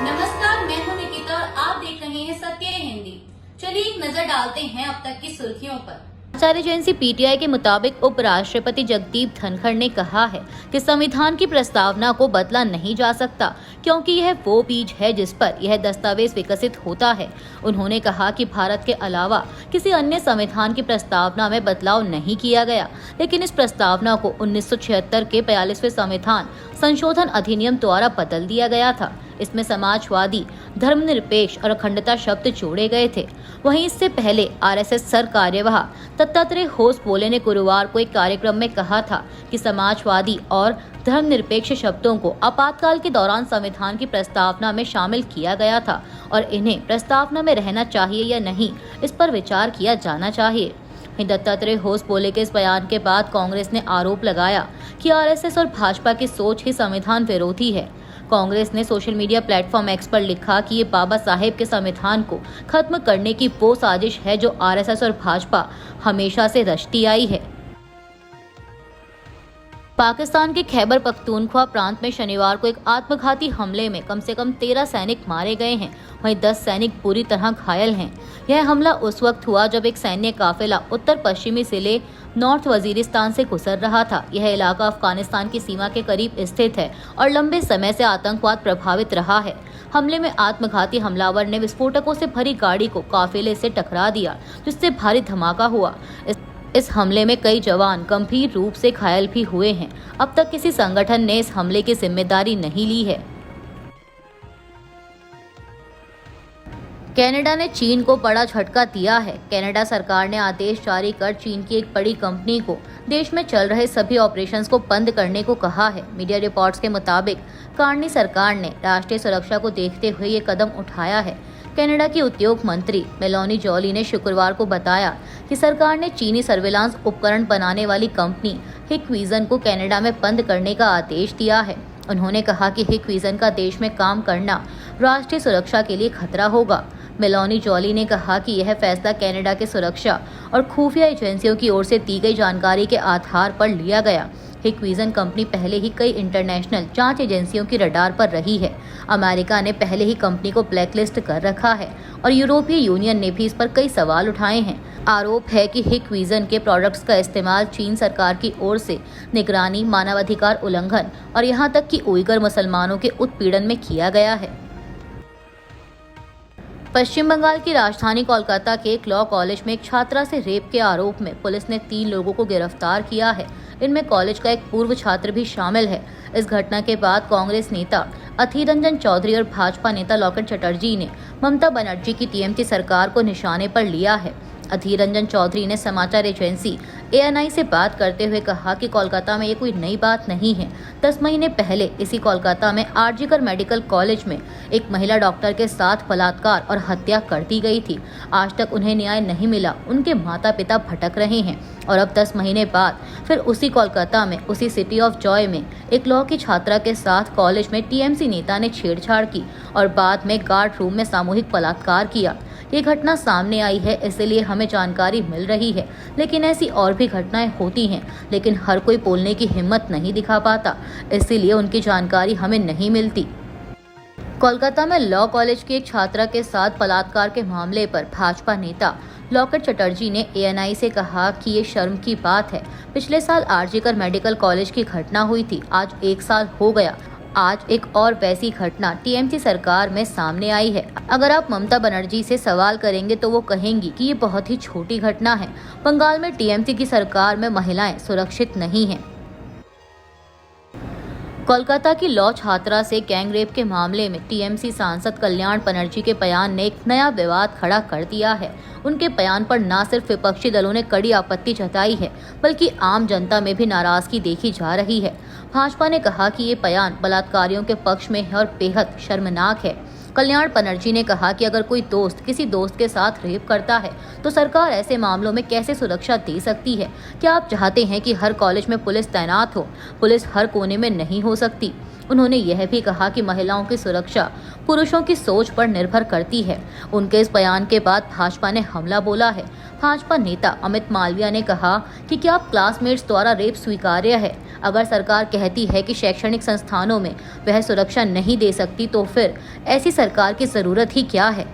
नमस्कार, मैं हूं निकिता और आप देख रहे हैं सत्य हिंदी। चलिए एक नजर डालते हैं अब तक की सुर्खियों पर। समाचार एजेंसी पीटीआई के मुताबिक उपराष्ट्रपति जगदीप धनखड़ ने कहा है कि संविधान की प्रस्तावना को बदला नहीं जा सकता क्योंकि यह वो बीज है जिस पर यह दस्तावेज विकसित होता है। उन्होंने कहा कि भारत के अलावा किसी अन्य संविधान की प्रस्तावना में बदलाव नहीं किया गया, लेकिन इस प्रस्तावना को 1976 के 42वें संविधान संशोधन अधिनियम द्वारा बदल दिया गया था। इसमें समाजवादी, धर्मनिरपेक्ष और अखंडता शब्द जोड़े गए थे। वहीं इससे पहले आरएसएस सर कार्यवाह दत्तात्रेय होसबोले ने गुरुवार को एक कार्यक्रम में कहा था कि समाजवादी और धर्मनिरपेक्ष शब्दों को आपातकाल के दौरान संविधान की प्रस्तावना में शामिल किया गया था और इन्हें प्रस्तावना में रहना चाहिए या नहीं, इस पर विचार किया जाना चाहिए। दत्तात्रेय होसबोले के इस बयान के बाद कांग्रेस ने आरोप लगाया कि आरएसएस और भाजपा की सोच ही संविधान विरोधी है। कांग्रेस ने सोशल मीडिया प्लेटफॉर्म एक्स पर लिखा कि ये बाबा साहेब के संविधान को खत्म करने की वो साजिश है जो आरएसएस और भाजपा हमेशा से रचती आई है। पाकिस्तान के खैबर पख्तूनख्वा प्रांत में शनिवार को एक आत्मघाती हमले में कम से कम 13 सैनिक मारे गए हैं, वहीं 10 सैनिक बुरी तरह घायल हैं। यह हमला उस वक्त हुआ जब एक सैन्य काफिला उत्तर पश्चिमी जिले नॉर्थ वजीरिस्तान से गुजर रहा था। यह इलाका अफगानिस्तान की सीमा के करीब स्थित है और लंबे समय से आतंकवाद प्रभावित रहा है। हमले में आत्मघाती हमलावर ने विस्फोटकों से भरी गाड़ी को काफिले से टकरा दिया, जिससे भारी धमाका हुआ। इस हमले में कई जवान गंभीर रूप से घायल भी हुए हैं। अब तक किसी संगठन ने इस हमले की जिम्मेदारी नहीं ली है। कनाडा ने चीन को बड़ा झटका दिया है। कनाडा सरकार ने आदेश जारी कर चीन की एक बड़ी कंपनी को देश में चल रहे सभी ऑपरेशंस को बंद करने को कहा है। मीडिया रिपोर्ट्स के मुताबिक कार्नी सरकार ने राष्ट्रीय सुरक्षा को देखते हुए ये कदम उठाया है। कनाडा की उद्योग मंत्री मेलोनी जॉली ने शुक्रवार को बताया कि सरकार ने चीनी सर्विलांस उपकरण बनाने वाली कंपनी हिकविजन को कनाडा में बंद करने का आदेश दिया है। उन्होंने कहा कि हिकविजन का देश में काम करना राष्ट्रीय सुरक्षा के लिए खतरा होगा। मेलोनी जॉली ने कहा कि यह फैसला कनाडा के सुरक्षा और खुफिया एजेंसियों की ओर से दी गई जानकारी के आधार पर लिया गया। हिकविजन कंपनी पहले ही कई इंटरनेशनल जांच एजेंसियों की रडार पर रही है। अमेरिका ने पहले ही कंपनी को ब्लैकलिस्ट कर रखा है और यूरोपीय यूनियन ने भी इस पर कई सवाल उठाए हैं। आरोप है कि हिकविजन के प्रोडक्ट्स का इस्तेमाल चीन सरकार की ओर से निगरानी, मानवाधिकार उल्लंघन और यहाँ तक कि उइगर मुसलमानों के उत्पीड़न में किया गया है। पश्चिम बंगाल की राजधानी कोलकाता के एक लॉ कॉलेज में एक छात्रा से रेप के आरोप में पुलिस ने 3 लोगों को गिरफ्तार किया है। इनमें कॉलेज का एक पूर्व छात्र भी शामिल है। इस घटना के बाद कांग्रेस नेता अधीर रंजन चौधरी और भाजपा नेता लॉकेट चटर्जी ने ममता बनर्जी की टीएमसी सरकार को निशाने पर लिया है। अधीर रंजन चौधरी ने समाचार एजेंसी एएनआई से बात करते हुए कहा कि कोलकाता में ये कोई नई बात नहीं है। 10 महीने पहले इसी कोलकाता में आरजीकर मेडिकल कॉलेज में एक महिला डॉक्टर के साथ बलात्कार और हत्या कर दी गई थी। आज तक उन्हें न्याय नहीं मिला। उनके माता पिता भटक रहे हैं और अब 10 महीने बाद फिर उसी कोलकाता में उसी सिटी ऑफ जॉय में एक लॉ की छात्रा के साथ कॉलेज में टीएमसी नेता ने छेड़छाड़ की और बाद में गार्ड रूम में सामूहिक बलात्कार किया। ये घटना सामने आई है, इसलिए हमें जानकारी मिल रही है, लेकिन ऐसी और भी घटनाएं होती हैं, लेकिन हर कोई बोलने की हिम्मत नहीं दिखा पाता, इसीलिए उनकी जानकारी हमें नहीं मिलती। कोलकाता में लॉ कॉलेज की एक छात्रा के साथ बलात्कार के मामले पर भाजपा नेता लॉकेट चटर्जी ने एएनआई से कहा कि ये शर्म की बात है। पिछले साल आरजीकर मेडिकल कॉलेज की घटना हुई थी, आज 1 साल हो गया। आज एक और वैसी घटना टीएमसी सरकार में सामने आई है। अगर आप ममता बनर्जी से सवाल करेंगे तो वो कहेंगी कि ये बहुत ही छोटी घटना है। बंगाल में टीएमसी की सरकार में महिलाएं सुरक्षित नहीं हैं। कोलकाता की लॉ छात्रा से गैंगरेप के मामले में टीएमसी सांसद कल्याण बनर्जी के बयान ने एक नया विवाद खड़ा कर दिया है। उनके बयान पर न सिर्फ विपक्षी दलों ने कड़ी आपत्ति जताई है, बल्कि आम जनता में भी नाराजगी देखी जा रही है। भाजपा ने कहा कि ये बयान बलात्कारियों के पक्ष में है और बेहद शर्मनाक है। कल्याण बनर्जी ने कहा कि अगर कोई दोस्त किसी दोस्त के साथ रेप करता है तो सरकार ऐसे मामलों में कैसे सुरक्षा दे सकती है? क्या आप चाहते हैं कि हर कॉलेज में पुलिस तैनात हो? पुलिस हर कोने में नहीं हो सकती। उन्होंने यह भी कहा कि महिलाओं की सुरक्षा पुरुषों की सोच पर निर्भर करती है। उनके इस बयान के बाद भाजपा ने हमला बोला है। भाजपा नेता अमित मालविया ने कहा कि क्या क्लासमेट्स द्वारा रेप स्वीकार्य है? अगर सरकार कहती है कि शैक्षणिक संस्थानों में वह सुरक्षा नहीं दे सकती तो फिर ऐसी सरकार की जरूरत ही क्या है?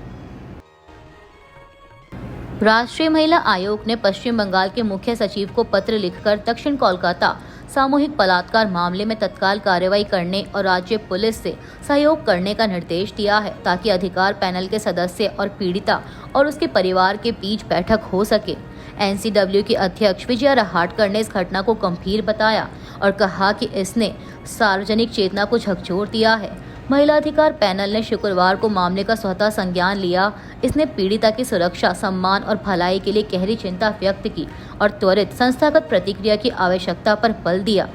राष्ट्रीय महिला आयोग ने पश्चिम बंगाल के मुख्य सचिव को पत्र लिखकर दक्षिण कोलकाता सामूहिक बलात्कार मामले में तत्काल कार्रवाई करने और राज्य पुलिस से सहयोग करने का निर्देश दिया है, ताकि अधिकार पैनल के सदस्य और पीड़िता और उसके परिवार के बीच बैठक हो सके। एनसीडब्ल्यू की अध्यक्ष विजया रहाटकर ने इस घटना को गंभीर बताया और कहा कि इसने सार्वजनिक चेतना को झकझोर दिया है। महिला अधिकार पैनल ने शुक्रवार को मामले का स्वतः संज्ञान लिया। इसने पीड़िता की सुरक्षा, सम्मान और भलाई के लिए गहरी चिंता व्यक्त की और त्वरित संस्थागत प्रतिक्रिया की आवश्यकता पर बल दिया।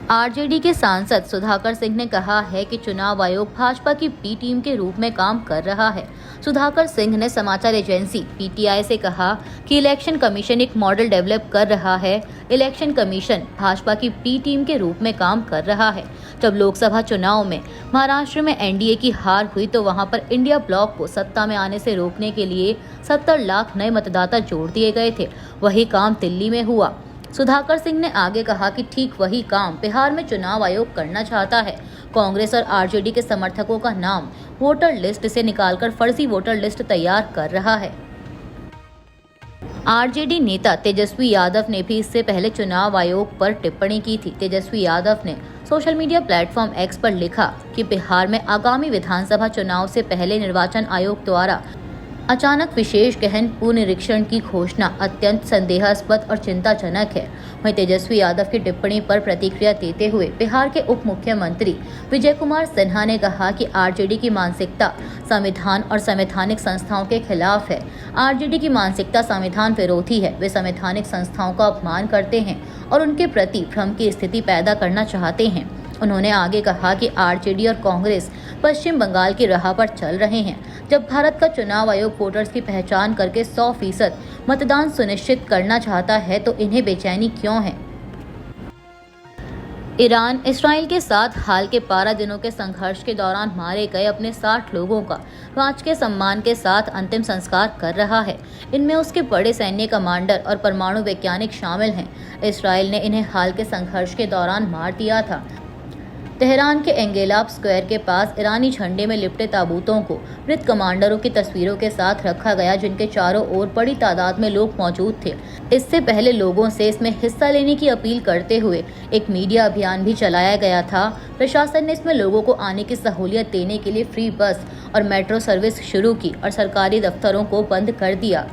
आरजेडी के सांसद सुधाकर सिंह ने कहा है कि चुनाव आयोग भाजपा की बी टीम के रूप में काम कर रहा है। सुधाकर सिंह ने समाचार एजेंसी पीटीआई से कहा कि इलेक्शन कमीशन एक मॉडल डेवलप कर रहा है। इलेक्शन कमीशन भाजपा की बी टीम के रूप में काम कर रहा है। जब लोकसभा चुनाव में महाराष्ट्र में एनडीए की हार हुई तो वहां पर इंडिया ब्लॉक को सत्ता में आने से रोकने के लिए 70 लाख नए मतदाता जोड़ दिए गए थे। वही काम दिल्ली में हुआ। सुधाकर सिंह ने आगे कहा कि ठीक वही काम बिहार में चुनाव आयोग करना चाहता है। कांग्रेस और आरजेडी के समर्थकों का नाम वोटर लिस्ट से निकालकर फर्जी वोटर लिस्ट तैयार कर रहा है। आरजेडी नेता तेजस्वी यादव ने भी इससे पहले चुनाव आयोग पर टिप्पणी की थी। तेजस्वी यादव ने सोशल मीडिया प्लेटफॉर्म एक्स पर लिखा कि बिहार में आगामी विधानसभा चुनाव से पहले निर्वाचन आयोग द्वारा अचानक विशेष गहन पुनरीक्षण की घोषणा अत्यंत संदेहास्पद और चिंताजनक है। वहीं तेजस्वी यादव की टिप्पणी पर प्रतिक्रिया देते हुए बिहार के उप मुख्यमंत्री विजय कुमार सिन्हा ने कहा कि आरजेडी की मानसिकता संविधान और संवैधानिक संस्थाओं के खिलाफ है। आरजेडी की मानसिकता संविधान विरोधी है। वे संवैधानिक संस्थाओं का अपमान करते हैं और उनके प्रति भ्रम की स्थिति पैदा करना चाहते हैं। उन्होंने आगे कहा कि आरजेडी और कांग्रेस पश्चिम बंगाल की राह पर चल रहे हैं। जब भारत का चुनाव आयोग वोटर्स की पहचान करके 100% मतदान सुनिश्चित करना चाहता है तो इन्हें बेचैनी क्यों है? ईरान इसराइल के साथ हाल के 12 दिनों के संघर्ष के दौरान मारे गए अपने 60 लोगों का राजकीय सम्मान के साथ अंतिम संस्कार कर रहा है। इनमें उसके बड़े सैन्य कमांडर और परमाणु वैज्ञानिक शामिल हैं। इसराइल ने इन्हें हाल के संघर्ष के दौरान मार दिया था। तेहरान के एंगेलाब स्क्वायर के पास ईरानी झंडे में लिपटे ताबूतों को मृत कमांडरों की तस्वीरों के साथ रखा गया, जिनके चारों ओर बड़ी तादाद में लोग मौजूद थे। इससे पहले लोगों से इसमें हिस्सा लेने की अपील करते हुए एक मीडिया अभियान भी चलाया गया था। प्रशासन ने इसमें लोगों को आने की सहूलियत देने के लिए फ्री बस और मेट्रो सर्विस शुरू की और सरकारी दफ्तरों को बंद कर दिया।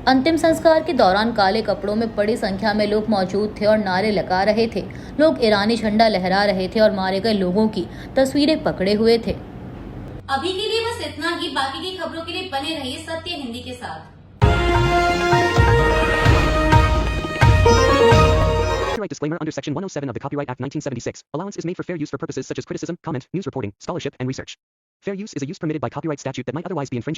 अंतिम संस्कार के दौरान काले कपड़ों में बड़ी संख्या में लोग मौजूद थे और नारे लगा रहे थे। लोग ईरानी झंडा लहरा रहे थे और मारे गए लोगों की तस्वीरें पकड़े हुए थे। अभी के लिए बस इतना ही। बाकी की खबरों के लिए बने रहिए सत्य हिंदी के साथ। Copyright disclaimer under Section 107 of the Copyright Act 1976. Allowance is made for fair use for purposes such as criticism, comment, news reporting, scholarship, and research. Fair use is a use permitted by copyright statute that might otherwise be infringing